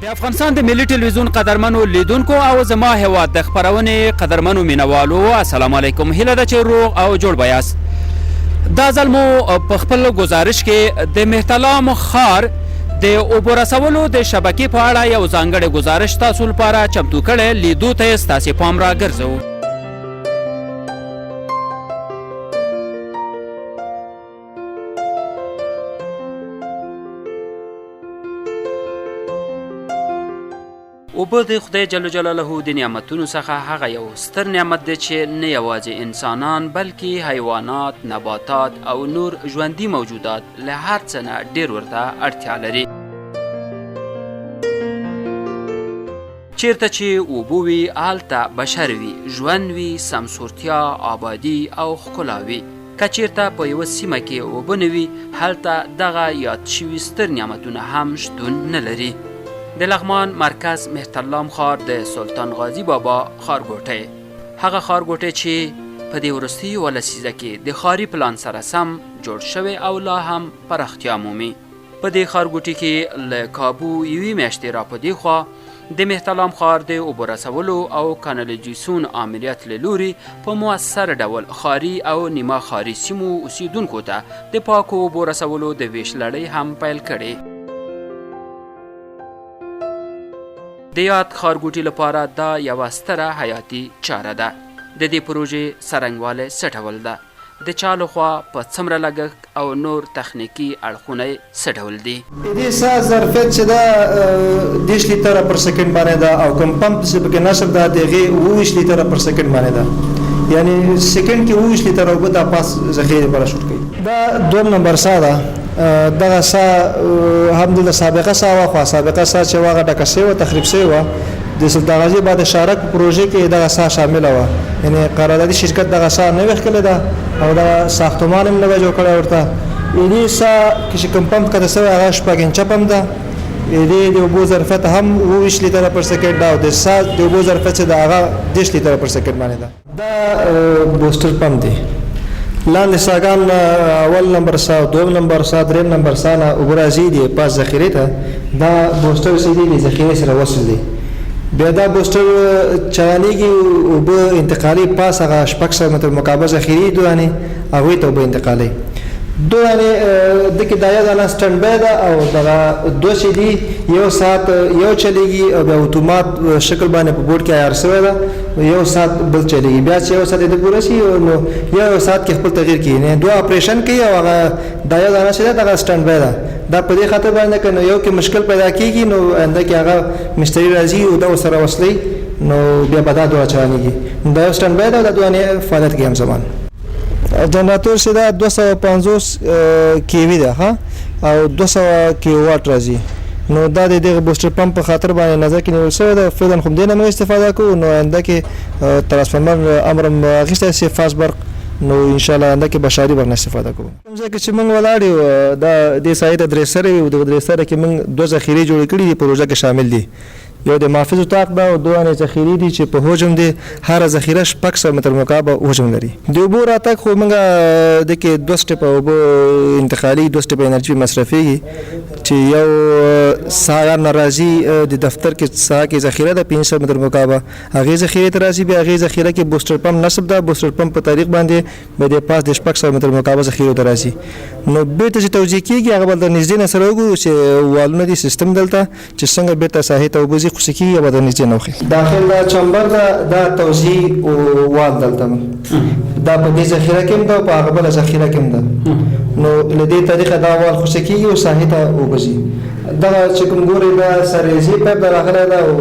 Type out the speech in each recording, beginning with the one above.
د افغانستان د ملي ټلویزیون قدرمنو لیدونکو او زما هیواد د خپرونې قدرمنو مینوالو السلام علیکم. هیله ده چې روغ او جوړ به یاست. دا ځل مو په خپل ګزارش کې د مهترلام ښار د اوبو رسولو د شبکې په اړه یو ځانګړی ګزارش تاسو لپاره چمتو کړی، لیدو ته یې ستاسې پام راګرځوو. اوبه د خدای جل جلاله د نعمتونو څخه هغه یو ستر نعمت دی چې نه یوازې انسانان بلکې حیوانات، نباتات او نور ژوندي موجودات له هر څه نه ډېر ورته اړتیا لري. چیرته چې اوبه وي هلته بشر وي، ژوند وي، سمسورتیا، آبادي او ښکلا وي. که چیرته په یوه سیمه کې اوبه نه وي هلته دغه یاد شوي ستر نعمتونه هم شتون نه لري. د لغمان مرکز مهترلام ښار د سلطان غازي بابا ښارګوټی، هغه ښارګوټی چې په دې وروستیو لسیزه کې د ښاري پلان سره سم جوړ شوی او لا هم پراختیا مومي. په دې ښارګوټي کې له کابو یوې میاشتې را په دې خوا د مهترلام ښار د اوبو رسولو او کانالیزاسیون امنیت له لوري په مؤثر ډول ښاري او نیمه ښاري سیمو اوسیدونکو ته د پاکو اوبو رسولو د ویش لړۍ هم پیل کړې. د یاد ښارګوټي لپاره دا یوه ستره حیاتي چاره ده. د دې پروژې څرنګوالی څه ډول ده؟ د چا لخوا په څومره لګښت او نور تخنیکي اړخونه یې څه ډول دي؟ د دې سا ظرفیت چې ده 10 لیتره پر سکند باندې ده او کوم پمپ چې پکې نصب ده د هغې 22 لیتره پر سکند باندې ده، یعنی سکند کې 22 لیتره اوبه دا پاس ذخیرې لپاره شوټ کوي. دا دوم نمبر سا ده. دغه سا الحمدلله سابقه سا وه، خو سابقه سا چې هغه ډکه سوې وه، تخریب سوې وه. د سلطان غازي بعد شارک پروژې کې دغه سا شامله وه، یعنی قراردادي شرکت دغه سا نوې ښکلې ده او دغه ساختمان هم نوی جوړ کړی ورته. دې سا کې چې کوم پمپ کته سوی هغه 6 انچه پمپ ده. دې د اوبو ظرفیت هم 22 لیتره پر سکند ده او د سا د اوبو ظرفیت چې ده هغه 10 لیتره پر سکند باندې ده. دا بوسټر پمپ دی. لاندې ساګان اول نمبر سا، دوم نمبر سا، دریم نمبر سا نه اوبه راځي دي پاس ذخیرې ته. دا بوسټر چې دی د ذخیرې سره وصل دی. بیا دا بوسټر چالانېږي، اوبه انتقالي پاس هغه 600 متر مکعب ذخیرې دانې هغوی ته اوبه انتقالوي. دو دانې دکې دا یو دانه سټنډ بای ده او دغه دوه چې دي یو ساعت یو چلیږي او بیا اتومات شکل باندې په بورډ کې عیار شوی ده، یو ساعت بل چلیږي. بیا چې یو ساعت د پوره شي نو یو ساعت کې خپل تغییر کوي، نه دوه اپریشن کوي او هغه دا یو دانه چې ده دغه سټنډ بای ده. دا په دې خاطر باندې که نو یو کې مشکل پیدا کېږي نو آینده کې هغه مستري راځي او دا ورسره وصلوي نو بیا به دا دوه چالانېږي. دا یو سټنډ بای ده او دا دوه فعالیت کوي همزمان. جنراتور چې دا 250 کیوي ده ها او 200 کیلو واټ راځي. نو دا د دغه بوسټر پمپ په خاطر باندې نظر کې نیول شوی ده. فعلا خو دې نه موږ استفاده کوو، نو آینده کې ترانسفارمر امر اخیستی شي فاست برق، نو ان شاء الله آینده کې بشاري برق نه استفاده کوو. کوم ځای کې چې موږ ولاړ یو دا دې سایې ته درې سرې وي، دغه درې سره کې موږ 2 ذخیرې جوړې کړي دي، پروژه کې شامل دي. یو د محافظ اتاق ده او 2 ذخیرې دي چې په حجم دی هر ذخیره 600 متر مکعب حجم لري. د اوبو راتګ خو موږ د کې 2 سټپه اوبه انتقالي 2 سټپه انرژي مصرفېږي چې یو سا نه راځي د دفتر کې سا کې ذخیره ده 500 متر مکعب، هغې ذخیرې ته راځي. بیا هغې ذخیره کې بوسټر پمپ نصب ده، بوسټر پمپ په طریق باندې به د پاس د 600 متر مکعب ذخیرو ته راځي. نو بیرته چې توجیه کېږي هغه به د نږدې نه سره وګورو چې والونه دي سیستم دلته چې څنګه بیرته ساحې ته اوبه ځي خصوصي یا به د نږدې نه وخي. داخل دا چمبر ده، دا توزیع وال دلته دا په دې ذخیره کې هم ده او په هغه بله ذخیره کې هم ده. نو له دې طریقه دا وال خوشې کېږي او ساحې ته اوبه ځي. دغه چې کوم ګورئ دا سریزي پیپ دا راغلی ده او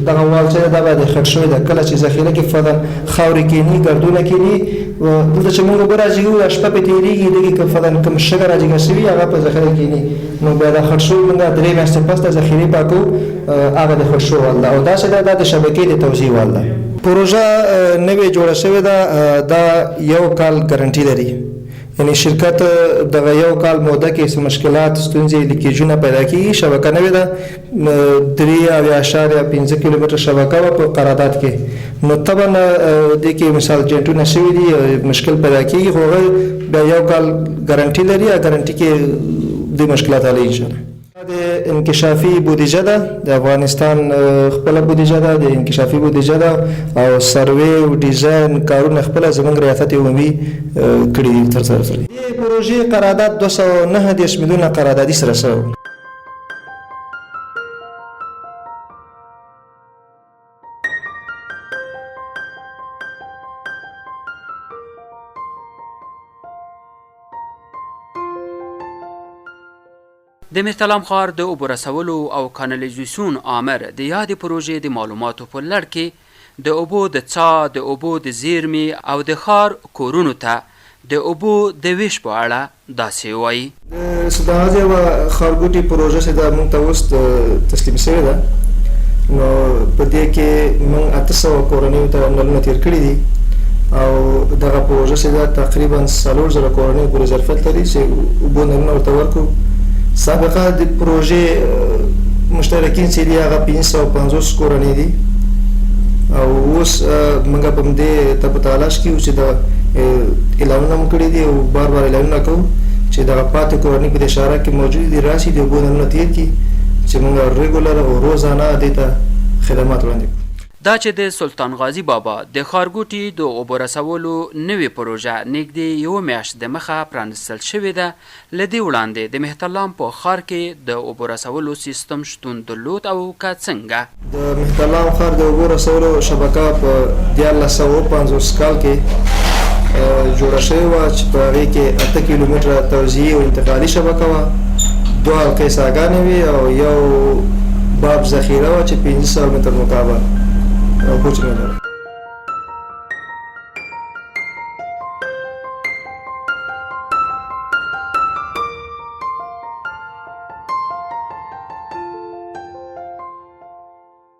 دغه وال چې دا باید خټ شوی ده. کله چې ذخیره کې فضل خاورې کېني، ګردونه کېني، دلته چې موږ اوبه راجګوو شپه پې تېرېږي، دغې که فضل کوم شګه راجګه شوي هغه په ذخیره کېني، نو بیا دا خټ شوي موږ 3 میاشتې پس د ذخیرې پاکو، هغه د خټ شوي وال ده. او داسې ده دا د شبکې د توزیع وال ده. پروژه نوې جوړه شوې ده، دا 1 کال ګارنټي لري. یعنی شرکت دغه 1 کال موده کې څه مشکلات ستونزې لیکیجونه پیدا کېږي. شبکه نوې ده، 3.5 کیلومتر شبکه وه په قرارداد کې. نو طبعا دې کې مثال جنټونه شوي دي، مشکل پیدا کېږي، خو هغه بیا 1 کال ګارنټي لري. ګارنټي کې د مشکلات حل انشاءالله. د انکشافي بودیجه ده د افغانستان خپله بودیجه ده د انکشافي بودیجه ده او سروې او ډیزاین کارونه خپله زموږ ریاست عمومي کړي دي ترسره کړي دې پروژې قرارداد 209 میلیونه قراردادي سره شوی د مهترلام ښار د اوبو رسولو او کانالیزاسیون آمر د یادې پروژې د معلوماتو په لړ کې د اوبو د څا د اوبو د زیرمې او د ښار کورونو ته د اوبو د ویش په اړه داسې وایي د هغه یوه ښارګوټي پروژه چې ده موږ ته اوس تسلیم شوې ده نو په دې کې موږ 800 کورنیو ته نلونه تېر کړي دي او دغه پروژه چې ده تقریبا 4000 کورنیو پورې ظرفیت لري چې اوبو نلونه ورته ورکړو سابقه د پروژې مشترکین چې دي هغه 550 کورنۍ دي او اوس موږ په دې ته په تلاش کې یو چې د اعلانونه مو کړي دي او بار بار اعلانونه کوو چې دغه پاتې کورنۍ په دې اشاره کې موجود دي راشي د اوبو نلونه تېر کړي چې موږ ریګولر او روزانه دې ته خدمات وړاندې کړو دا چې د سلطان غازي بابا د ښارګوټي د اوبو رسولو نوې پروژه نږدې یوه میاشت دمخه پرانستل شوې ده له دې وړاندې د مهترلام په ښار کې د اوبو رسولو سیستم شتون درلود او که څنګه د مهترلام ښار د اوبو رسولو شبکه په 1950 کال کې جوړه شوې وه چې په هغې کې 8 کیلومتره توزیعي او انتقالي شبکه وه 2 حلقې ساګانې وې او یو باب ذخیره وه چې 500 متر مکعب پوچ نه لري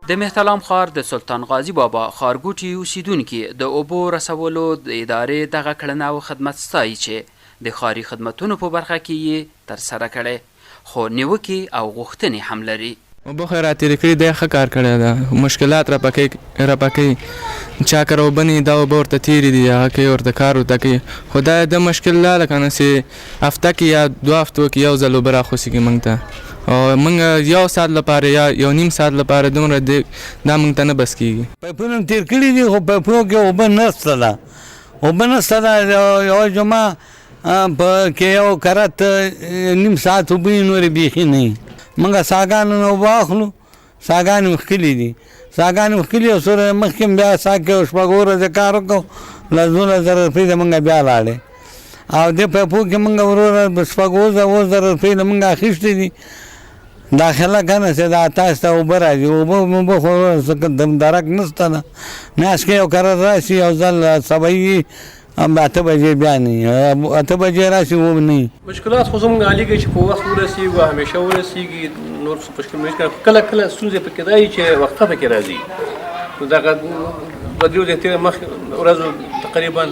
د مهترلام ښار د سلطان غازي بابا ښارګوټي اوسیدونکي د اوبو رسولو د ادارې دغه کړنه او خدمت ستایي چې د ښاري خدمتونو په برخه کې یې ترسره کړی خو نیوکې او غوښتنې هم لري اوبه خو راتېرې کړي دی ښه کار کړی ده مشکلات راپکوي چا کره اوبه نه دا اوبه ورته تېرې دي هغه کوي ورته کار ورته کوي خو دا د مشکل لا ده که نه چې هفته کې یا 2 هفتو کې یو ځل اوبه راخوسېږي موږ ته او موږ یو ساعت لپاره یا یو نیم ساعت لپاره دومره دا موږ ته نه بس کېږي پایپونه تېر کړي دي خو پایپونو کې اوبه نشته ده یوه جمعه کې یو کرت نیم ساعت اوبه یې نورې بیخي نه وي موږ څاګانو نه اوبه اخلو څاګانې مو ښکلې دي او سره مخکې بیا څا کې 6 ورځې کار وکړو 12000 روپۍ د موږ بیا لاړې او دې پایپو کې موږ وروره 6 روپۍ د موږ اخیستې دي داخله که نه چې دا تاسو ته اوبه راځي اوبه خو درک نشته ده میاشت کې یو کرت راشي یو ځل سبایي 8 بجې بیا نه 8 بجې راشي و نه مشکلات خو زموږ عالیږي چې په وخت ورسېږو همیشه ورسېږي نور څه مشکل نه کله ستونزې پکې دا وي چې وقفه پکې راځي نو دغه 2 ورځې تېره مخکې ورځو تقریبا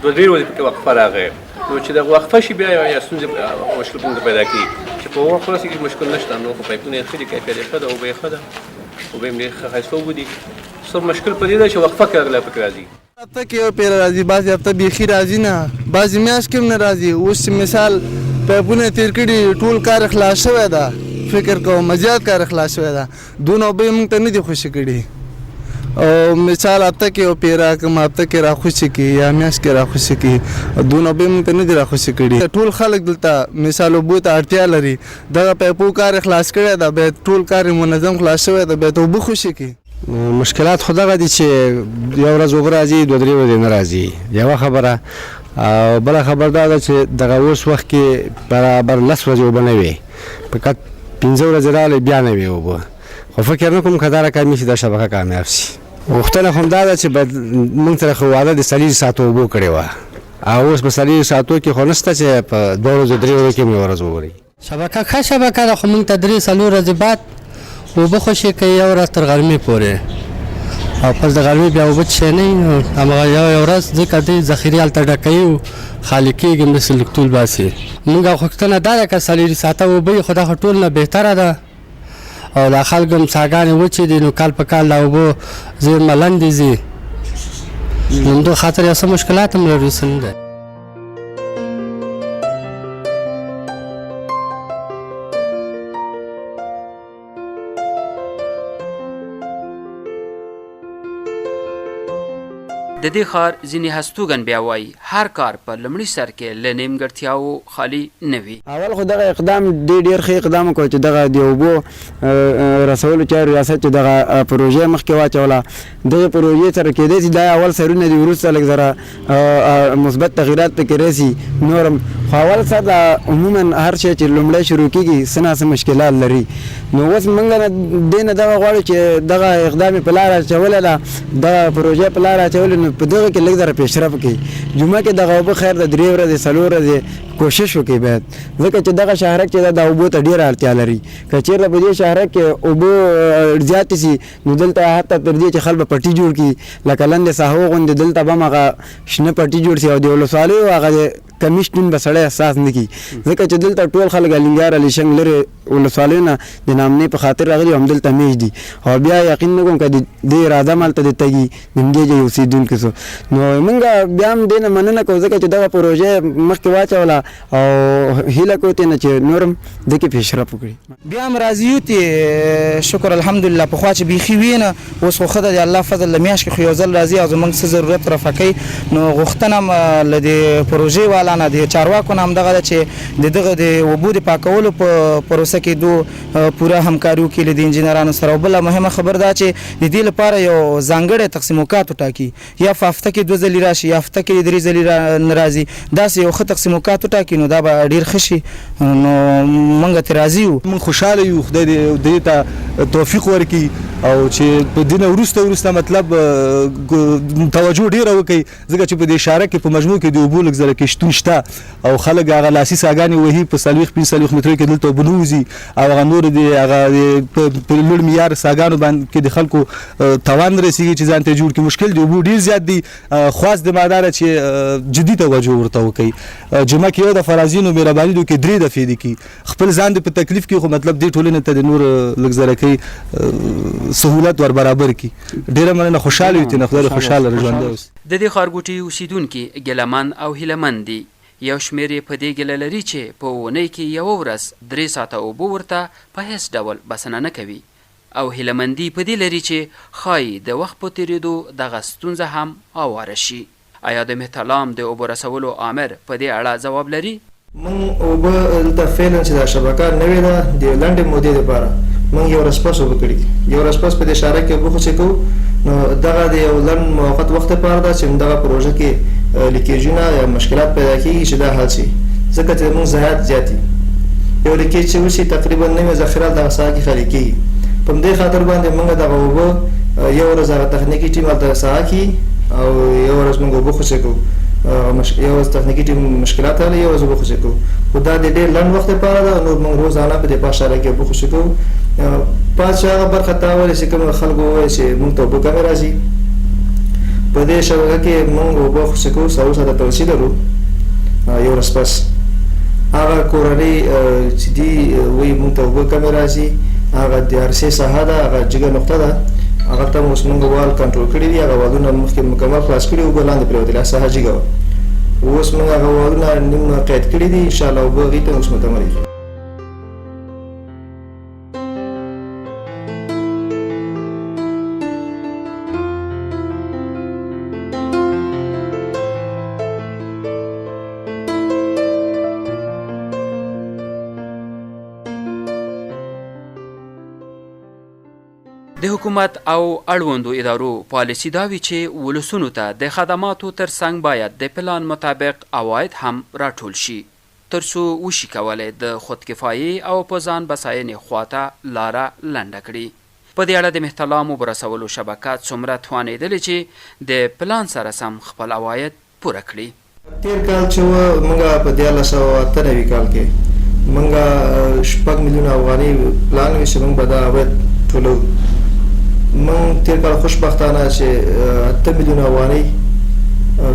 2 ورځې پکې وقفه راغی نو چې دغه وقفه شي بیا یا ستونزې مشکل پیدا کوي چې په وخت ورسېږي مشکل نشته نو خو پایپونه یې ښه دي کیفیت یې ښه ده اوبه یې ښه ده اوبه یې ښه ښایسته اوبه دي صرف مشکل په دې ده چې وقفه پکې راځي هفته کې یو پیر راځي بعضې هفته بیخي راځي نه بعضې میاشت کې هم نه راځي اوس چې مثال پایپونه تېر کړي ټول کار خلاص شوی ده فکر کوم زیات کار خلاص شوی ده دونه اوبه یې موږ ته نه دي خوشي کړي او مثال هفته کې یو پیره کوم هفته کې راخوشي کړي یا میاشت کې راخوشي کړي دونه اوبه یې موږ ته نه دي راخوشي کړي ټول خلک دلته مثال اوبو ته اړتیا لري دغه پایپو کار خلاص کړی ده باید ټول کار منظم خلاص شوی ده باید اوبه خوشي کړي مشکلات خو دغه دي چې یو ورځ اوبه راځي 2-3 ورځې نه راځي یوه خبره او بله خبر دا ده چې دغه اوس وخت کې برابر 10 ورځې اوبه نه وي فقط 15 ورځې راغلې بیا نه وي اوبه خو فکر نه کوم که دا رقم شي دا شبکه کامیاب شي غوښتنه خو همدا ده چې باید موږ سره خو وعده د 40 ساعتو اوبو کړې وه او اوس په 40 ساعتو کې خو نشته چې په 2 ورځو 3 ورځو کې مې ورځ وګورئ شبکه ښه شبکه ده خو موږ ته 3-4 ورځې بعد اوبه خوشي کوي یو ورځ تر غرمې پورې او پس د غرمې بیا اوبه څښی نه وي نو هماغه یو ورځ ځکه دوی ذخیرې هلته ډکوي او خالي کېږي همداسې لیکتول باسي موږ غوښتنه دا ده که 40 ساعته اوبه وي خو دا خو ټول نه بهتره ده او دا خلک هم څاګانې وچې دي نو کال په کال د اوبو زیرمه لندې ځي نو همدغه خاطر یو څه مشکلات هم لري څه نه ده د دې ښار ځینې هستوګن بیا وایي هر کار په لومړي سر کې له نیمګړتیاوو خالي نه وي. اول خو دغه اقدام ډېر ښه اقدام وکړ چې دغه د اوبو رسولو چارو ریاست چې دغه پروژې مخکې واچوله. دغې پروژې سره کېدی شي دا اول سرونه دي، وروسته لږ ذره مثبت تغیرات پکې راسي نورم. خو اول سر دا عموما هر شی چې لومړی شروع کېږي څه نه څه مشکلات لري. نو اوس موږ دې نه دغه غواړو چې دغه اقدام یې په لاره اچولی ده، دغه پروژې په لاره اچولې، نو په دغه کې لږ ذره پیشرفت وکړي. جمعه کې دغه اوبه خیر د 3 ورځې 4 ورځې کوشش وکړي باید، ځکه چې دغه شهرک چې د اوبو ته ډېره اړتیا لري. که چېرته په دې شهرک کې اوبه زیاتې شي نو دلته حتی تر دې چې خلک به پټي جوړ کړي، لکه لاندې ساحو غوندې دلته به هم هغه شنه پټي جوړ شي او د ولسوالیو هغه کمی شتون به سړی احساس نه کړي، ځکه چې دلته ټول خلک الینګار الیشنګ لرې ولسوالیو نه د نامنې په خاطر راغلي او همدلته میشت دي. او بیا یقین نه کوم که دې اراده هم هلته د تګي د همدې ځای اوسېدونکي سو. نو موږ بیا هم دې نه مننه کوو، ځکه چې دغه پروژې مخکې واچوله او هیله کوو ترې نه چې نور هم دې کې پیشرفت وکړي. بیا هم راضي یو تې شکر الحمدلله. پخوا چې بیخي وي نه، اوس خو ښه ده د الله فضل. له میاشت کې خو یو ځل راځي او زموږ څه ضرورت رفع کوي. نو غوښتنه هم له دې پروژې والا نه د چارواکو نه همدغه ده چې د دغه د اوبو د پاکولو په پروسه کې دو پوره همکاري وکړي له د انجینرانو سره. او بله مهمه خبر دا چې د دې لپاره یو ځانګړی تقسیموکات وټاکي، یا په هفته کې 2 ځلې راشي یا هفته کې 3 ځلې نه راځي، داسې یو ښه تقسیموکات وټاکي نو دا به ډېر ښه شي. نو موږ ترې راضي یو، موږ خوشحاله یو. خدای دې ته توفیق ورکړي او چې په دې نه وروسته مطلب توجه ډېره وکړي، ځکه چې په دې اشاره کې په مجموع کې د اوبو لږ ځله کې شتون شته او خلک هغه لاسي څاګانې وهي په 40-45 مترو کې دلته اوبه نه وځي او هغه نور د هغه په لوړ معیار څاګانو باندې کې د خلکو توان رسېږي چې ځان ته جوړ کړي. مشکل د اوبو ډېر زیات دي. خواست د ماداره چې جدي توجه ورته وکړي. جمعه کې یو د فرازینو مهرباني دوی کې 3 دفعې دي کې خپل ځان په تکلیف کې، خو مطلب دې ټولنې ته د نور لږ ځله کې سهولت ور برابر کی. ډیره مننه، خوشاله یو ته خدای خوشاله ژوند اوس. د دې ښارګوټي اوسیدونکي ګیلمن او هیلمن دي. یو شمېر یې په دې ګیله لري چې په اونۍ کې یوه ورځ 3 ساعته اوبه ورته په هیڅ ډول بسنه نه کوي، او هیلمندي په دې لري چې ښایي د وخت په تېرېدو دغه ستونزه هم اواره شي. آیا د مهترلام د اوبو رسولو آمر په دې اړه ځواب لري؟ موږ اوبه دلته فعلا چې دا شبکه نوې ده د لنډې مودې لپاره موږ یو ورځ پس اوبه کړي، یو ورځ پس په دې اشاره کې اوبه خوشې کوو. نو دغه د یو لنډ موقت وخت لپاره ده چې دغه پروژه کې لیکیجونه یا مشکلات پیدا کېږي چې دا حل شي، ځکه چې موږ ضایعات زیات دي. یو لیکیج چې وشي تقریبا نوې ذخیره دغه ساحه کې خالي کېږي. په همدې خاطر باندې موږ دغه اوبه یو ورځ هغه تخنیکي ټیم هلته ساحه کې او یو ورځ موږ اوبه خوشې کوو. یو ورځ تخنیکي ټیم مشکلات لري، یو ورځ اوبه خوشې کوو. خو دا د ډېر لنډ وخت لپاره ده. نور موږ روزانه په دې پاشاره کې اوبه خوشې کوو. پاس هغه برخه ته ولې چې کوم خلکو ووایي چې موږ ته اوبه کمې راځي، په دې شبکه کې موږ اوبه خوشې کوو 100 ساعته توسیع لرو یو ورځ پس. هغه کورنۍ چې دي وایي موږ ته اوبه کمې راځي، هغه د ارسي ساحه ده، هغه جګه نقطه ده، هغه ته اوس موږ وال کنټرول کړي دي. هغه والونه مخکې مکمل خلاص کړي، اوبه لاندې پرېوتلې، ساحه جګه وه. اوس موږ هغه والونه نیم قید کړي دي، انشاءالله اوبه هغې ته اوس متمرکي. د حکومت او اړوندو ادارو پالیسي دا وي چې ولسونو ته د خدماتو ترڅنګ باید د پلان مطابق عواید هم راټول شي، ترڅو وشي کولی د خودکفایي او په ځان بساینې خواته لاره لنډه کړي. په دې اړه د مهترلام اوبو رسولو شبکه څومره توانېدلې چې د پلان سره سم خپل عواید پوره کړي. تېر کال چې وه موږ په 1993 کال کې موږ 6 میلیونه افغانۍ پلان وي چې موږ به دا عواید ټولو. موږ تېر کال خوشبختانه چې 8 میلیونه افغانۍ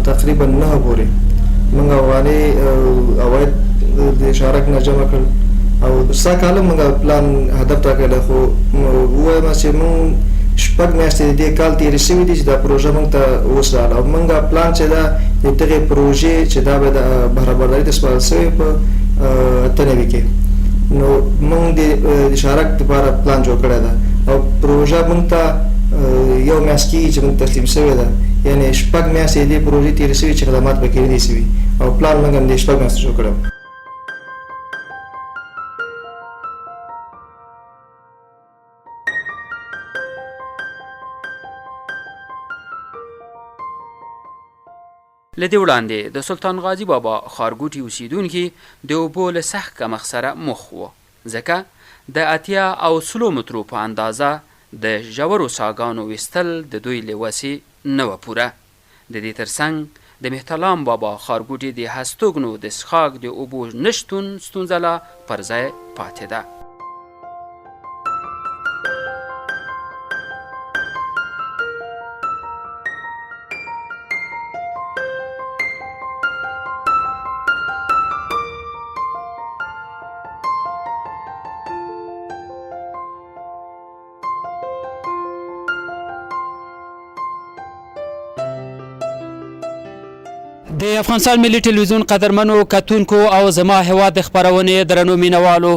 تقریبا 9 پورې موږ افغانۍ عواید د شارک نه جمع کړل او سږ کال موږ پلان هدف ټاکلی. خو ووایم چې موږ 6 میاشتې د دې کال تېرې شوي دي چې دا پروژه موږ ته اوس راغله او موږ پلان چې دا د دغې پروژې چې دا به د بهرهبرداري ته سپارل شوې په 98 کې، نو موږ د شارک لپاره پلان جوړ کړی ده او پروژه موږ ته یو میاشت کېږي چې موږ تسلیم شوې ده، یعنې 6 میاشتې دې پروژې تېرې شوي چې خدمات پکې نه دي شوي او پلان موږ هم دې 6 میاشتې شروع کړی. له دې وړاندې د سلطان غازي بابا ښارګوټي اوسیدونکي د اوبو له سخت کمښت سره مخ وو، ځکه د 80 او 100 مترو په اندازه د ژورو څاګانو ویستل د دوی له وسې نه وه پوره. د دې ترڅنګ د مهترلام بابا ښارګوټي د هستوګنو د څښاک د اوبو نشتون ستونزه لا پر ځای پاتې ده. د افغانستان ملي ټلویزیون قدرمنو کتونکو او زما هیواد د خپرونې درنو مینوالو،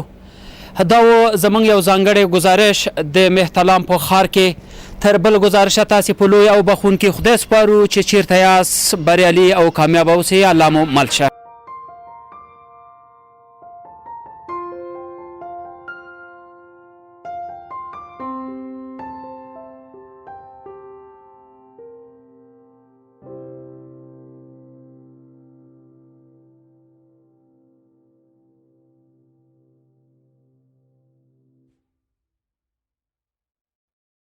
دا و زموږ یو ځانګړی ګزارش د مهترلام په ښار کې. تر بل ګزارشه تاسې په لوی او بخونکي خدای سپارو چې چیرته یاست بریالي او کامیابه اوسئ. الله مو مل شه.